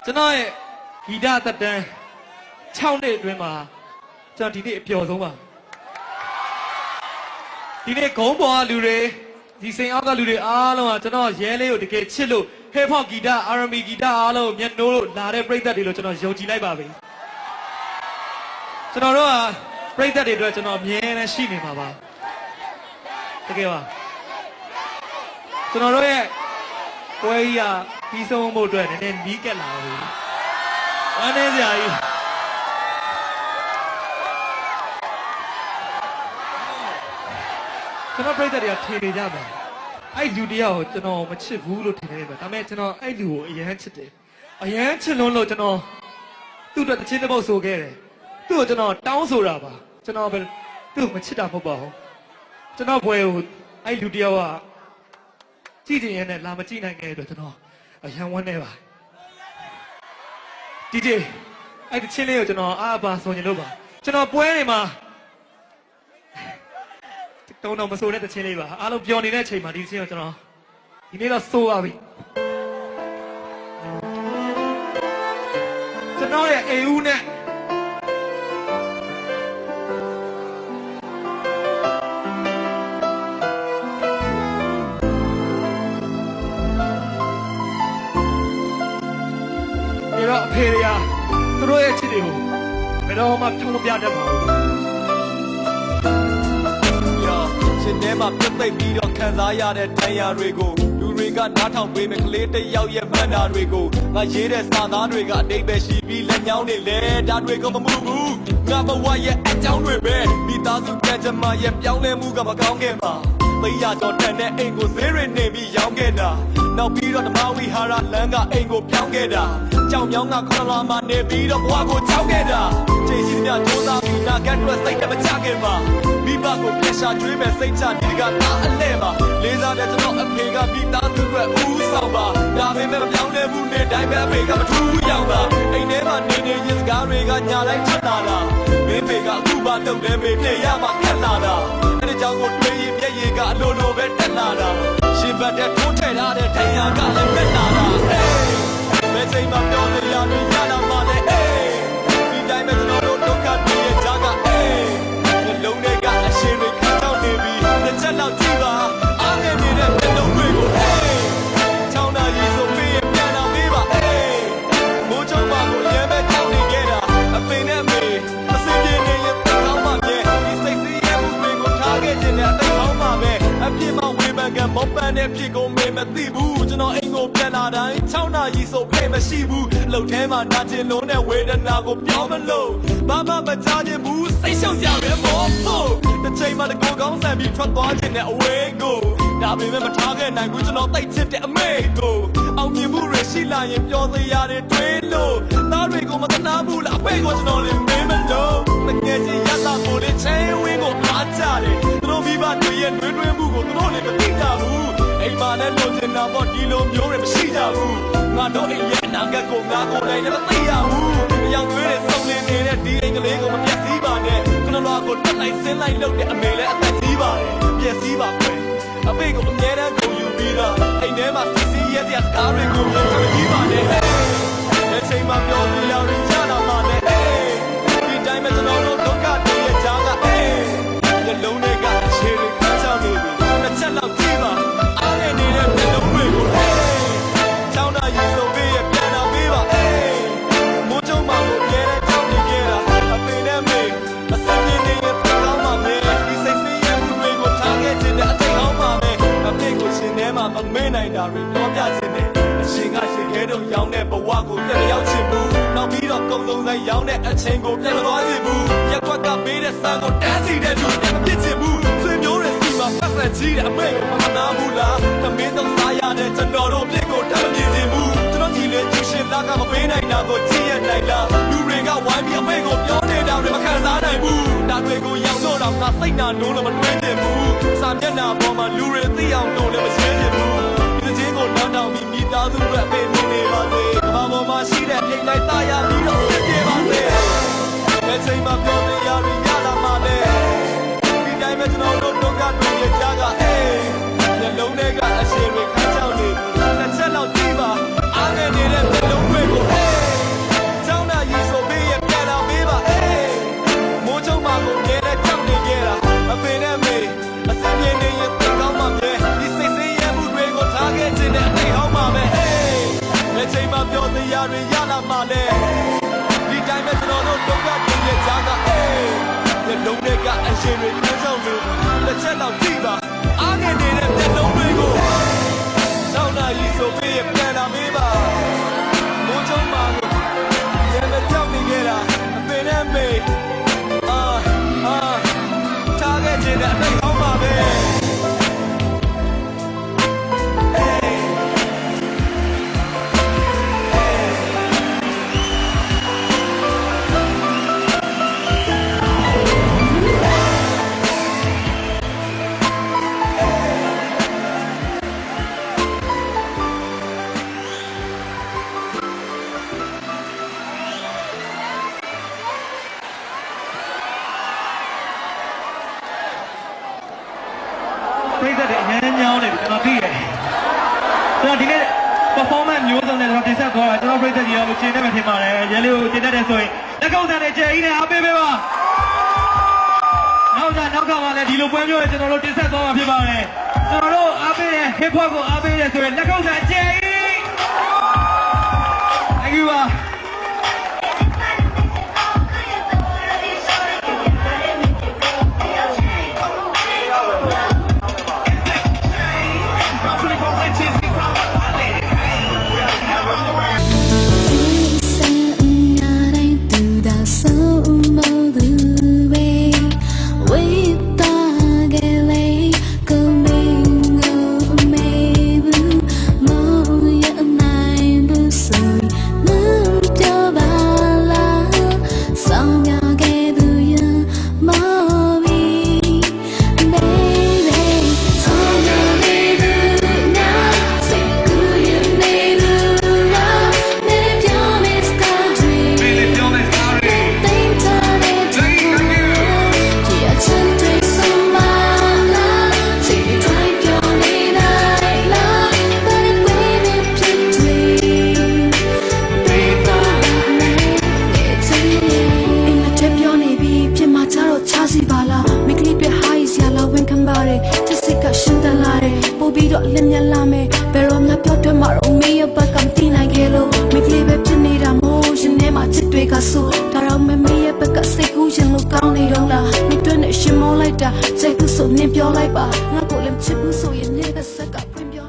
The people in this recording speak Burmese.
ကျွန်တော်ရဲ့ဂီတသက်တမ်း6နှစ်အတွင်းမှာကျွန်တော်ဒီနေ့အပျော်ဆုံးပါဒီနေ့ဂုံးပေါ်ကလူတွေဒီစိန်အောက်ကလူတွေအားလုံးကကျွန်တော်ရဲလေးကိုတကယ်ချစ်လို့ hip hop ဂီတ R&B ဂီတအားလုံးမျက်နှိုးလို့လာတဲ့ပရိသတ်တွေလို့ကျွန်တော်ယုံကြည်လိုက်ပါပြီကျွန်တော်တို့ကပရိသတ်တွေအတွက်ကျွန်တော်အမြဲတမ်းရှိနေမှာပါတကယ်ပါကျွန်တော်တို့ရဲ့ပွဲကြီးကပြီးဆုံးဖို့အတွက်နည်းနည်းနီးကပ်လာပြီဝမ်းနည်းစရာကြီးကျွန်တော်ပြိတ္တတွေကထင်နေကြပါအဲ့လူတရားကိုကျွန်တော်မချစ်ဘူးလို့ထင်နေပါဒါပေမဲ့ကျွန်တော်အဲ့လူကိုအရန်ချစ်တယ်အရန်ချစ်လို့ကျွန်တော်သူ့အတွက်တစ်ချင်းတစ်ပုတ်ဆိုခဲ့တယ်သူ့ကိုကျွန်တော်တောင်းဆိုတာပါကျွန်တော်ပဲသူ့ကိုမချစ်တာမဟုတ်ပါဘူးကျွန်တော်ဘွယ်ကိုအဲ့လူတရားကကြည့်ချင်ရင်လည်းလာမကြည့်နိုင်ခဲ့တဲ့အတွက်ကျွန်တော်အရန်ဝမ်းနေပါဒီဒီအဲ့ဒီချင်းလေးကိုကျွန်တော်အားပါဆိုရင်လို့ပါကျွန်တော်ပွဲတွေမှာတုံတော့မဆိုတဲ့တချင်းလေးပါအားလုံးပျော်နေတဲ့အချိန်မှာဒီချင်းကိုကျွန်တော်ဒီနေ့တော့ဆိုးပါပြီကျွန်တော်ရဲ့အေဦးနဲ့ဒီတော့အဖေတွေကသူတို့ရဲ့ချစ်တွေကိုဘယ်တော့မှထုံးမပြတတ်ပါဘူးရှင်ထဲမှာပြတ်သိပ်ပြီးတော့ခံစားရတဲ့ဒဏ်ရာတွေကိုလူတွေကနားထောင်ပေးမယ်ကလေးတစ်ယောက်ရဲ့မှန်တာတွေကိုငါရေးတဲ့စာသားတွေကအတိတ်ပဲရှိပြီးလက်ညောင်းနေလေဒါတွေကမမှုဘူးငါဘဝရဲ့အကြောင်းတွေပဲမိသားစုကြံကြမ္မာရဲ့ပြောင်းလဲမှုကမကောင်းခဲ့ပါသိရတော့တန်တဲ့အိမ်ကိုဈေးရနေပြီးရောင်းခဲ့တာနောက်ပြီးတော့ဓမ္မဝိဟာရလမ်းကအိမ်ကိုပြောင်းခဲ့တာကြောင်မြောင်းကခလာမှာနေပြီးတော့ဘဝကိုချောင်းခဲ့တာချိန်စီများဒိုးသားပြီးနာကတ်တွေစိတ်နဲ့မချခဲ့ပါမိဘကိုပြရှာကျွေးမဲ့စိတ်ချဒီကသားအလဲပါလေးစားတဲ့ကျွန်တော်အဖေကမိသားစုအတွက်ဦးဆောင်ပါဒါပေမဲ့မပြောင်းလဲဘူးနေတိုင်းပဲအဖေကမထူးရောက်ပါအိမ်ထဲမှာနေနေရင်စကားတွေကညာတိုင်းချတာလားမင်းဖေကအခုမှတော့တယ်မေပြေရမှခက်လာတာအဲ့ဒီကြောင့်ကိုတွေးရင်မျက်ရည်ကအလိုလိုပဲတက်လာတာရှင်ဘတ်တဲ့ထိုးထည့်ထားတဲ့ထိုင်ရာကလည်းပဲလာတာဘယ်ချိန်မှပြောနေရလို့ရလာမှလည်းဒီတိုင်းပဲကျွန်တော်တို့ဒုက္ခတွေရဲ့ကြားကလုံးတွေကအရှိန်တွေခါတောက်နေပြီးတစ်ချက်လောက်ကြည့်ပါအားငယ်နေတဲ့မျက်လုံးတွေကိုချောင်းနာရီဆိုပြီးပြန်လာပေးပါမိုးချုံပါကိုရဲမဲ့တောက်နေခဲ့တာအပင်နဲ့မေအစင်ပြေနေရင်သိကောင်းပါမြဲဒီစိတ်စီးရဲမှုတွေကိုထားခဲ့ခြင်းနဲ့အသိကောင်းပါပဲအပြစ်မဝေမကမောပန်းတဲ့ဖြစ်ကိုမေမသိဘူးကျွန်တော်အိမ်ကိုပြန်လာတိုင်း6နာရီဆိုဖေးမရှိဘူးလှုပ်ထဲမှာနာကျင်လုံးနဲ့ဝေဒနာကိုပြောမလို့ဘာမှမကြားခြင်းဘူးစိတ်ရှုပ်ကြပဲမောဖို့တစ်ချိန်မှတကူကောင်းဆန်ပြီးထွက်သွားခြင်းနဲ့အဝေးကိုဒါပေမဲ့မထားခဲ့နိုင်ဘူးကျွန်တော်သိချစ်တဲ့အမေကိုအောင်မြင်မှုတွေရှိလာရင်ပျော်စရာတွေတွေးလို့သားတွေကိုမသနာဘူးလားအဖေကိုကျွန်တော်လည်းမင်းမလို့တကယ်ချင်းရတာကိုလည်းချဲဝင်းကိုအားကြတယ်သူတို့မိဘတွေရဲ့တွင်းမှုကိုသူတို့လည်းမသိကြဘူးအိမ်မှာလည်းလိုချင်တာပေါ့ဒီလိုမျိုးတွေမရှိကြဘူးငါတို့အိမ်ရဲ့အနာဂတ်ကိုငါကိုယ်တိုင်လည်းမသိရဘူးအယောင်တွေးစုံလင်နေတဲ့ဒီအိမ်ကလေးကိုမပြတ်စည်းပါနဲ့ခဏတော့ကိုတက်လိုက်ဆင်းလိုက်လုပ်တဲ့အမေလည်းအသက်ကြီးပါတယ်ပြည့်စည်ပါပဲအဖေကိုအမြဲတမ်းဂုဏ်ယူပြီးတော့အိမ်ထဲမှာစစ်စီးရဲတဲ့ကားတွေကိုမကြီးပါနဲ့အချိန်မှပြောပြရရင်ရလာမှလည်းဒီတိုင်းပဲကျွန်တော်တို့ဒုက္ခတွေရဲ့ကြားကလုံးတွေကအချေတွေခါချောင်းနေပြီတစ်ချက်လောက်ကြည့်ပါအားရနေတဲ့မျက်လုံးတွေကိုချောင်းနာရီဆိုပြီးပြန်လာပေးပါမိုးချုံမှာကိုရဲတဲ့ချောင်းနေကြတာအဖေနဲ့မေအစင်းနေရင်ပြန်ကောင်းပါမယ်ဒီစိတ်ဆင်းရဲမှုတွေကိုထားခဲ့ခြင်းနဲ့အသိကောင်းပါမယ်အဖေကိုရှင်ထဲမှာမမေ့နိုင်တာတွေပြောပြခြင်းနဲ့အရှင်ကရှင်ခဲတော့ရောင်းတဲ့ဘဝကိုတက်ရောက်ချင်ဘူးနောက်ပြီးတော့ကုံစုံဆိုင်ရောင်းတဲ့အချိန်ကိုပြန်မသွားချင်ဘူးရက်ွက်ကပေးတဲ့ဆန်ကိုတန်းစီတဲ့လူပြန်မပြစ်ချင်ဘူးဆွေမျိုးတွေစီမှာပတ်သက်ကြီးတဲ့အမေကိုမနာဘူးလားသမင်းတော့စားရတဲ့ကျွန်တော်တို့ပြစ်ကိုတမ်းမပြစ်ချင်ဘူးကျွန်တော်ကြီးလေကျူရှင်လာကမပေးနိုင်တာကိုကြည့်ရနိုင်လားလူတွေကဝိုင်းပြီးအမေကိုပြောနေတာတွေမခံစားနိုင်ဘူးဒါတွေကိုရောက်တော့ငါစိတ်နာနိုးလို့မတွေးချင်ဘူးစာမျက်နှာပေါ်မှာလူတွေသိအောင်လို့လည်းမရှင်းချင်ဘူးဒီချင်းကိုနောက်တောင်ပြီးမိသားစုတွေအဖေမြင်နေပါစေကမ္ဘာပေါ်မှာရှိတဲ့အိမ်လိုက်သားရပြီးတော့ပြည့်ပြည့်ပါစေဘယ်ချိန်မှပြောနေရရင်ရလာမှလည်းဒီတိုင်းပဲကျွန်တော်တို့ဒုက္ခတွေရဲ့ကြားကမျက်လုံးတွေကအရှိန်တွေခါချောင်းနေပြီတစ်ချက်လောက်ကြည့်ပါအားငယ်နေတဲ့မျက်လုံးတွေကို တွေရလာမှလဲဒီတိုင်းပဲကျွန်တော်တို့တုံးကပြင်းရဲ့ကြားကအေးမျက်လုံးတွေကအရှင်တွေနှမ်းဆောင်လို့တစ်ချက်တော့ကြည့်ပါအားငယ်နေတဲ့မျက်လုံးတွေကိုနောက်လာရီဆိုပေးရပြန်လာမေးပါမိုးချုံပါလို့ရမ်းတဲ့ကြောက်နေခဲ့တာအပင်နဲ့မေးထားခဲ့ခြင်းနဲ့အသိအောင်ပါပဲပြိသက်တွေအများကြီးညောင်းနေပြီကျွန်တော်သိရတယ်ကျွန်တော်ဒီနေ့ performance မျိုးစုံနဲ့ကျွန်တော်တင်ဆက်သွားတာကျွန်တော်ပြိသက်ကြီးရောရှင်းနေမှထင်ပါတယ်ရဲလေးကိုတင်တတ်တယ်ဆိုရင်လက်ကုပ်တန်နဲ့ကြဲကြီးနဲ့အားပေးပေးပါနောက်ကမှလည်းဒီလိုပွဲမျိုးကျွန်တော်တို့တင်ဆက်သွားမှာဖြစ်ပါတယ်ကျွန်တော်တို့အားပေးတဲ့ hip hop ကိုအားပေးတဲ့ဆိုရင်လက်ကုပ်တန်ကြဲကြီး Thank you ပါ လက်မြက်လာမယ်ဘယ်တော့မှပြောတွန်းမှာတော့မေးရပတ်ကမတင်နိုင်ခဲ့လို့မိကလေးပဲဖြစ်နေတာမို့ရှင်ထဲမှာချစ်တွေကဆိုဒါတော့မမေးရပတ်ကစိတ်ကူးရင်လို့ကောင်းနေတော့လားမိတွန်းနဲ့ရှင်မောလိုက်တာစိတ်ကူးဆိုနင်းပြောလိုက်ပါငါကိုလည်းချစ်